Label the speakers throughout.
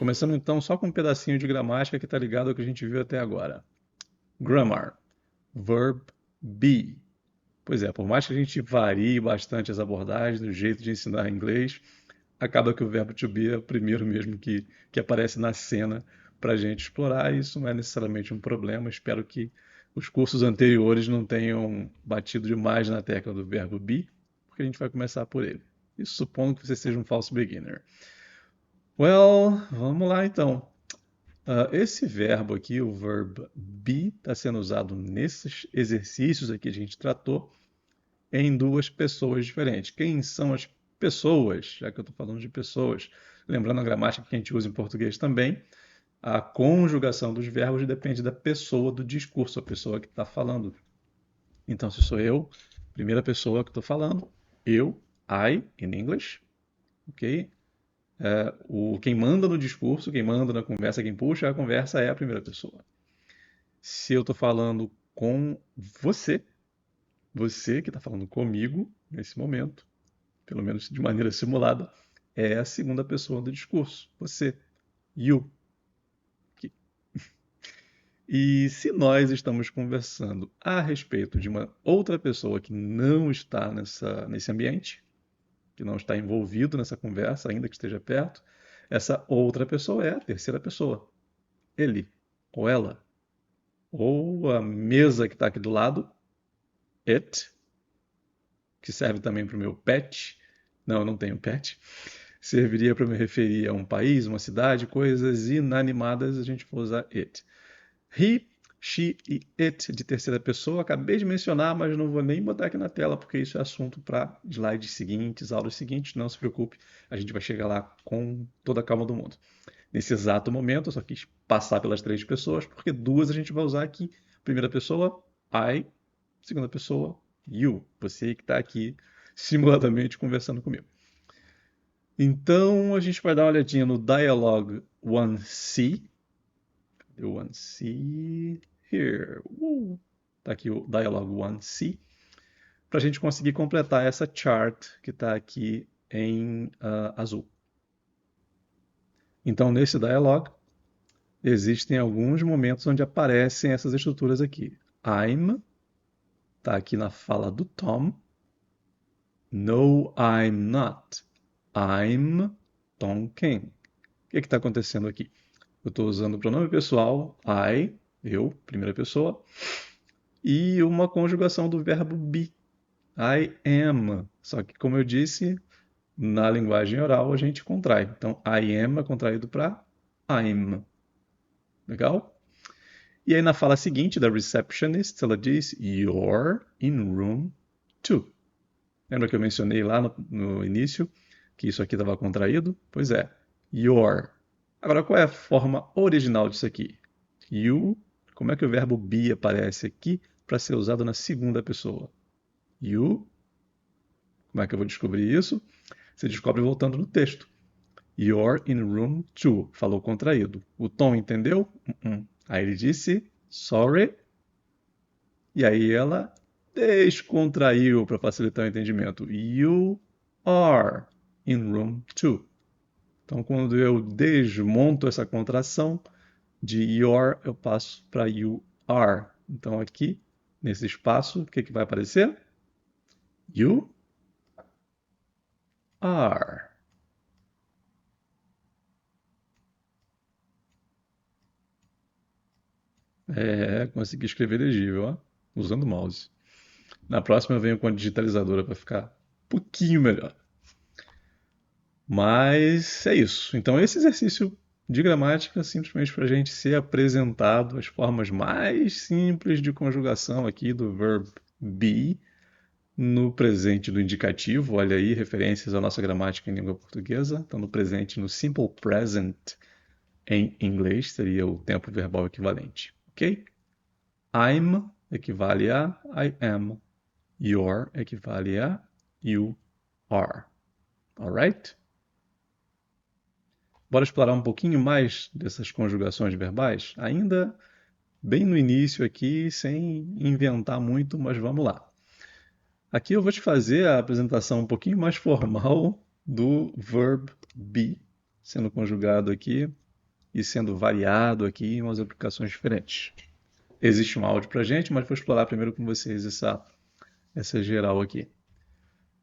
Speaker 1: Começando então só com um pedacinho de gramática que está ligado ao que a gente viu até agora. Grammar, verb be. Pois é, por mais que a gente varie bastante as abordagens, o jeito de ensinar inglês, acaba que o verbo to be é o primeiro mesmo que aparece na cena para a gente explorar. Isso não é necessariamente um problema. Espero que os cursos anteriores não tenham batido demais na tecla do verbo be, porque a gente vai começar por ele. Isso supondo que você seja um false beginner. Well, vamos lá então. Esse verbo aqui, o verb be, está sendo usado nesses exercícios aqui que a gente tratou em duas pessoas diferentes. Quem são as pessoas? Já que eu estou falando de pessoas. Lembrando a gramática que a gente usa em português também, a conjugação dos verbos depende da pessoa do discurso, a pessoa que está falando. Então, se sou eu, primeira pessoa que estou falando, eu, I, in English, ok? Quem manda no discurso, quem manda na conversa, quem puxa a conversa é a primeira pessoa. Se eu estou falando com você, você que está falando comigo nesse momento, pelo menos de maneira simulada, é a segunda pessoa do discurso. Você, you. E se nós estamos conversando a respeito de uma outra pessoa que não está nesse ambiente, que não está envolvido nessa conversa, ainda que esteja perto, essa outra pessoa é a terceira pessoa. Ele, ou ela, ou a mesa que está aqui do lado, it, que serve também para o meu pet. Não, eu não tenho pet. Serviria para me referir a um país, uma cidade, coisas inanimadas, a gente vai usar it. He, she e it de terceira pessoa, acabei de mencionar, mas não vou nem botar aqui na tela, porque isso é assunto para slides seguintes, aulas seguintes, não se preocupe, a gente vai chegar lá com toda a calma do mundo. Nesse exato momento, eu só quis passar pelas três pessoas, porque duas a gente vai usar aqui. Primeira pessoa, I. Segunda pessoa, you. Você que está aqui simuladamente conversando comigo. Então, a gente vai dar uma olhadinha no Dialogue 1C. Cadê o 1C? Here. Tá aqui o Dialogue 1C. Para a gente conseguir completar essa chart que está aqui em azul. Então, nesse dialogue, existem alguns momentos onde aparecem essas estruturas aqui. I'm, está aqui na fala do Tom. No, I'm not. I'm Tom King. O que está acontecendo aqui? Eu estou usando o pronome pessoal, I, eu, primeira pessoa, e uma conjugação do verbo be, I am. Só que, como eu disse, na linguagem oral a gente contrai. Então, I am é contraído para I'm. Legal? E aí na fala seguinte da receptionist, ela diz You're in room 2. Lembra que eu mencionei lá no início que isso aqui estava contraído? Pois é, your. Agora, qual é a forma original disso aqui? You. Como é que o verbo be aparece aqui para ser usado na segunda pessoa? You. Como é que eu vou descobrir isso? Você descobre voltando no texto. You're in room 2. Falou contraído. O Tom entendeu? Aí ele disse sorry. E aí ela descontraiu para facilitar o entendimento. You are in room 2. Então, quando eu desmonto essa contração de your, eu passo para you are. Então, aqui, nesse espaço, o que, que vai aparecer? You are. Consegui escrever legível, ó, usando o mouse. Na próxima eu venho com a digitalizadora para ficar um pouquinho melhor. Mas é isso. Então, esse exercício de gramática simplesmente para a gente ser apresentado as formas mais simples de conjugação aqui do verb be no presente do indicativo. Olha aí, referências à nossa gramática em língua portuguesa. Então, no presente, no simple present em inglês, seria o tempo verbal equivalente. Ok? I'm equivale a I am. Your equivale a you are. Alright? Bora explorar um pouquinho mais dessas conjugações verbais? Ainda bem no início aqui, sem inventar muito, mas vamos lá. Aqui eu vou te fazer a apresentação um pouquinho mais formal do verb be, sendo conjugado aqui e sendo variado aqui em umas aplicações diferentes. Existe um áudio para gente, mas vou explorar primeiro com vocês essa geral aqui.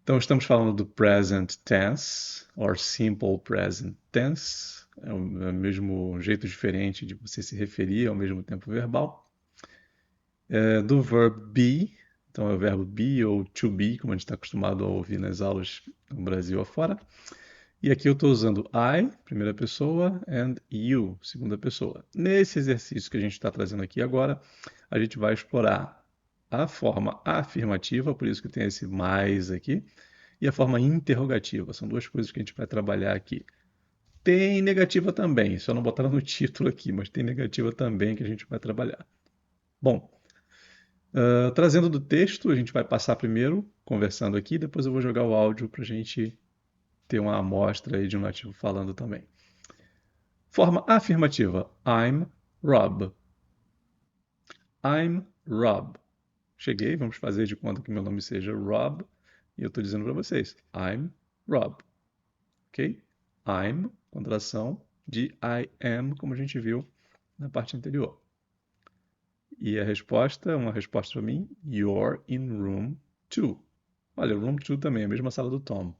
Speaker 1: Então, estamos falando do present tense, or simple present tense. É o mesmo jeito diferente de você se referir ao mesmo tempo verbal. Do verb be, então é o verbo be ou to be, como a gente está acostumado a ouvir nas aulas no Brasil afora. E aqui eu estou usando I, primeira pessoa, and you, segunda pessoa. Nesse exercício que a gente está trazendo aqui agora, a gente vai explorar a forma afirmativa, por isso que tem esse mais aqui, e a forma interrogativa. São duas coisas que a gente vai trabalhar aqui. Tem negativa também, só não botaram no título aqui, mas tem negativa também que a gente vai trabalhar. Bom, trazendo do texto, a gente vai passar primeiro, conversando aqui, depois eu vou jogar o áudio para a gente ter uma amostra aí de um nativo falando também. Forma afirmativa. I'm Rob. I'm Rob. Cheguei, vamos fazer de conta que meu nome seja Rob. E eu estou dizendo para vocês. I'm Rob. Ok? I'm, contração de I am, como a gente viu na parte anterior. E a resposta, uma resposta para mim. You're in room 2. Olha, room 2 também, a mesma sala do Tom.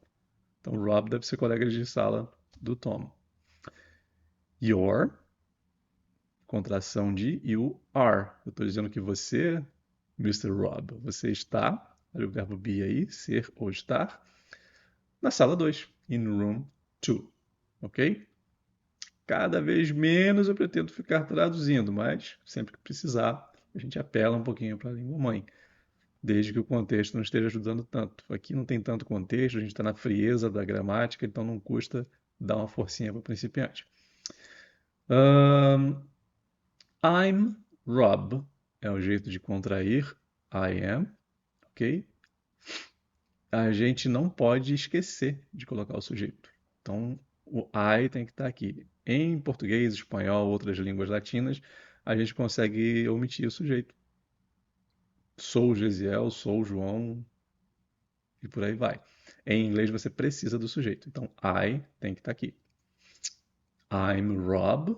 Speaker 1: Então, Rob deve ser colega de sala do Tom. Your, contração de you are. Eu estou dizendo que você, Mr. Rob, você está, olha o verbo be aí, ser ou estar, na sala 2, in room 2. Ok? Cada vez menos eu pretendo ficar traduzindo, mas sempre que precisar, a gente apela um pouquinho para a língua mãe, desde que o contexto não esteja ajudando tanto. Aqui não tem tanto contexto, a gente está na frieza da gramática, então não custa dar uma forcinha para o principiante. I'm Rob é o jeito de contrair I am, ok? A gente não pode esquecer de colocar o sujeito. Então, o I tem que estar aqui. Em português, espanhol, outras línguas latinas, a gente consegue omitir o sujeito. Sou Gesiel, sou João e por aí vai. Em inglês você precisa do sujeito. Então, I tem que estar aqui. I'm Rob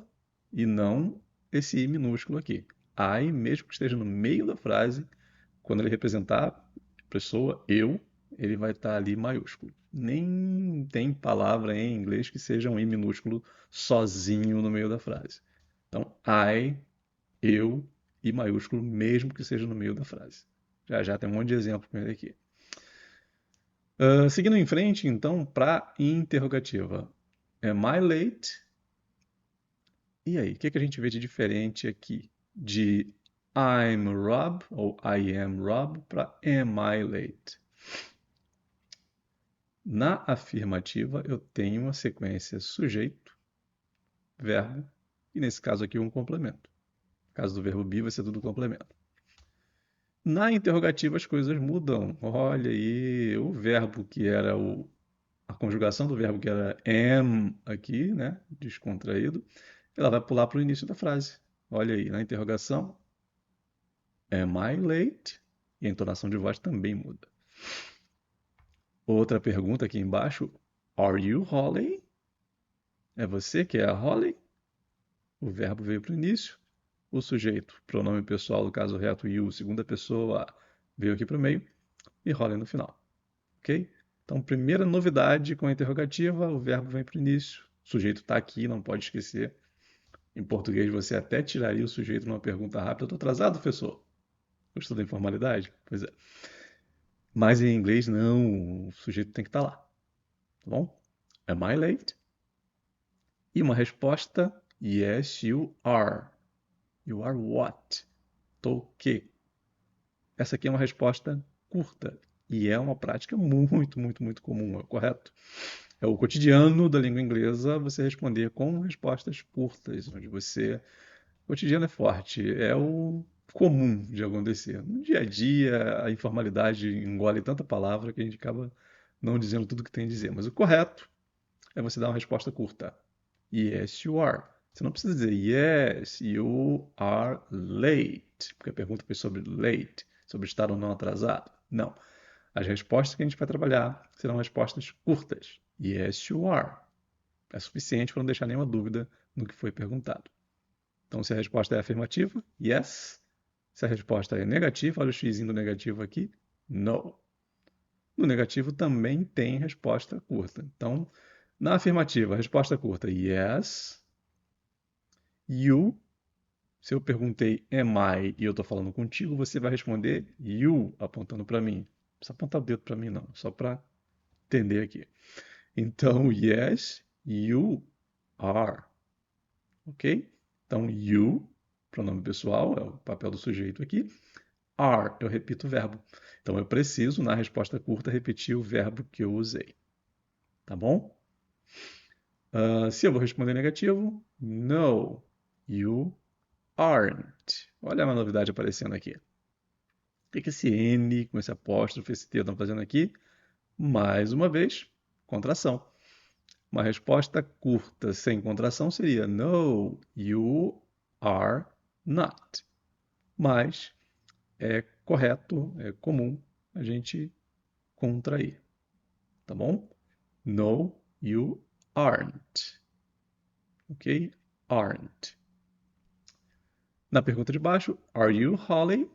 Speaker 1: e não esse I minúsculo aqui. I, mesmo que esteja no meio da frase, quando ele representar a pessoa, eu, ele vai estar ali maiúsculo. Nem tem palavra em inglês que seja um I minúsculo sozinho no meio da frase. Então, I, eu, I maiúsculo, mesmo que seja no meio da frase. Já já tem um monte de exemplo com ele aqui. Seguindo em frente, então, para interrogativa. Am I late? E aí, o que a gente vê de diferente aqui? De I'm Rob ou I am Rob para am I late? Na afirmativa, eu tenho uma sequência sujeito, verbo, e nesse caso aqui um complemento. No caso do verbo be, vai ser tudo complemento. Na interrogativa, as coisas mudam. Olha aí, o verbo que era a conjugação do verbo que era am aqui, né, descontraído, ela vai pular para o início da frase. Olha aí, na interrogação, am I late? E a entonação de voz também muda. Outra pergunta aqui embaixo, are you Holly? É você que é a Holly? O verbo veio para o início. O sujeito, pronome pessoal do caso reto you, segunda pessoa, veio aqui para o meio. E Holly no final. Ok? Então, primeira novidade com a interrogativa, o verbo vem para o início. O sujeito está aqui, não pode esquecer. Em português, você até tiraria o sujeito numa pergunta rápida. Estou atrasado, professor? Gostou da informalidade? Pois é. Mas em inglês, não. O sujeito tem que estar lá. Tá bom? Am I late? E uma resposta, yes, you are. You are what? Tô o quê? Essa aqui é uma resposta curta e é uma prática muito, muito, muito comum, é correto? É o cotidiano da língua inglesa você responder com respostas curtas, onde você... O cotidiano é forte, é o comum de acontecer. No dia a dia, a informalidade engole tanta palavra que a gente acaba não dizendo tudo que tem a dizer. Mas o correto é você dar uma resposta curta. Yes, you are. Você não precisa dizer yes, you are late, porque a pergunta foi sobre late, sobre estar ou não atrasado. Não. As respostas que a gente vai trabalhar serão respostas curtas. Yes, you are. É suficiente para não deixar nenhuma dúvida no que foi perguntado. Então, se a resposta é afirmativa, yes. Se a resposta é negativa, olha o x do negativo aqui, no. No negativo também tem resposta curta. Então, na afirmativa, a resposta curta, yes. You. Se eu perguntei am I e eu estou falando contigo, você vai responder you, apontando para mim. Não precisa apontar o dedo para mim, não, só para entender aqui. Então, yes, you are. Ok? Então, you, pronome pessoal, é o papel do sujeito aqui. Are, eu repito o verbo. Então, eu preciso, na resposta curta, repetir o verbo que eu usei. Tá bom? Se eu vou responder negativo, no, you aren't. Olha uma novidade aparecendo aqui. O que esse N com esse apóstrofo, esse T estão fazendo aqui? Mais uma vez, contração. Uma resposta curta sem contração seria no, you are not. Mas é correto, é comum a gente contrair. Tá bom? No, you aren't. Ok? Aren't. Na pergunta de baixo, are you Holly?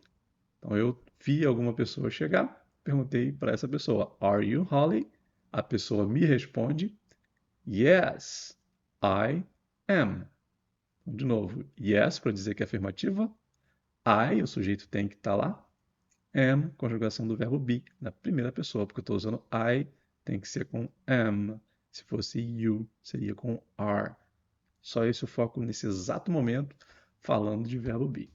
Speaker 1: Então eu vi alguma pessoa chegar, perguntei para essa pessoa, are you Holly? A pessoa me responde, yes, I am. Então, de novo, yes para dizer que é afirmativa, I, o sujeito tem que estar lá, am, conjugação do verbo be, na primeira pessoa, porque eu estou usando I, tem que ser com am. Se fosse you, seria com are. Só esse o foco nesse exato momento, falando de verbo be.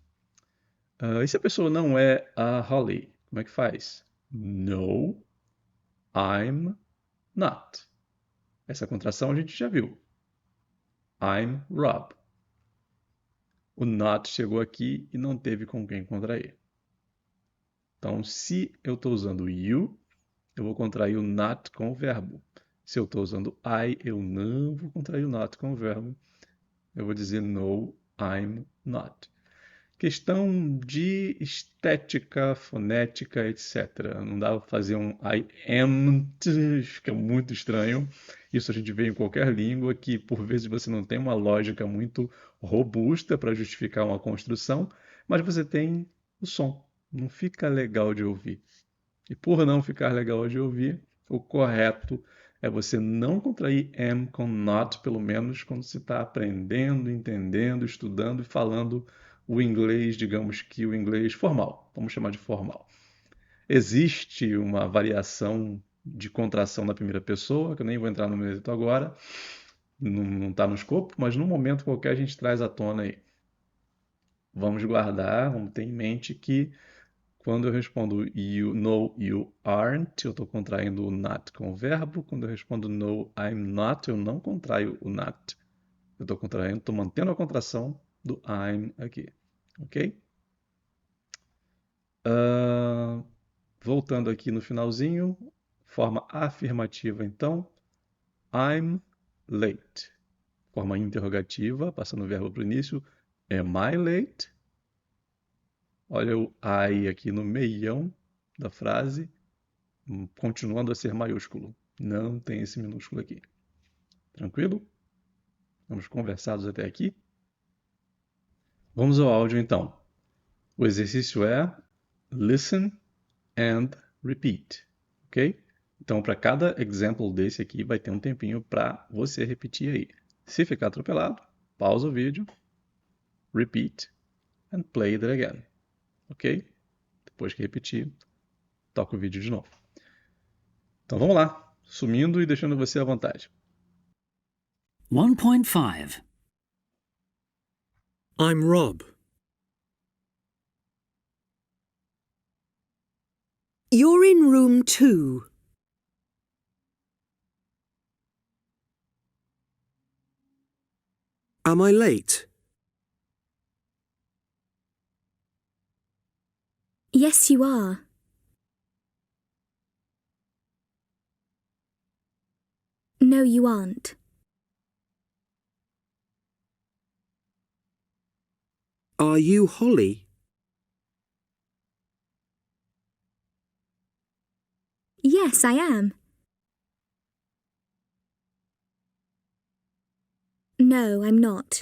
Speaker 1: E se a pessoa não é a Holly, como é que faz? No, I'm not. Essa contração a gente já viu. I'm Rob. O not chegou aqui e não teve com quem contrair. Então, se eu estou usando you, eu vou contrair o not com o verbo. Se eu estou usando I, eu não vou contrair o not com o verbo. Eu vou dizer no, I'm not. Questão de estética, fonética, etc. Não dá para fazer um I am, fica muito estranho. Isso a gente vê em qualquer língua, que por vezes você não tem uma lógica muito robusta para justificar uma construção, mas você tem o som. Não fica legal de ouvir. E por não ficar legal de ouvir, o correto é você não contrair am com not, pelo menos quando você está aprendendo, entendendo, estudando e falando o inglês, digamos que o inglês formal. Vamos chamar de formal. Existe uma variação de contração na primeira pessoa, que eu nem vou entrar no mérito agora, não está no escopo, mas num momento qualquer a gente traz à tona aí. Vamos guardar, vamos ter em mente que quando eu respondo you, no, you aren't, eu estou contraindo o not com o verbo. Quando eu respondo no, I'm not, eu não contraio o not. Eu estou contraindo, estou mantendo a contração do I'm aqui. Ok? Voltando aqui no finalzinho, forma afirmativa então. I'm late. Forma interrogativa, passando o verbo para o início. Am I late? Olha o I aqui no meião da frase, continuando a ser maiúsculo. Não tem esse minúsculo aqui. Tranquilo? Vamos conversados até aqui? Vamos ao áudio então. O exercício é listen and repeat, ok? Então, para cada example desse aqui, vai ter um tempinho para você repetir aí. Se ficar atropelado, pausa o vídeo, repeat and play it again, ok? Depois que repetir, toca o vídeo de novo. Então vamos lá, sumindo e deixando você à vontade.
Speaker 2: 1.5.
Speaker 3: I'm Rob.
Speaker 4: You're in room 2.
Speaker 3: Am I late?
Speaker 5: Yes, you are. No, you aren't.
Speaker 3: Are you Holly?
Speaker 5: Yes, I am. No, I'm not.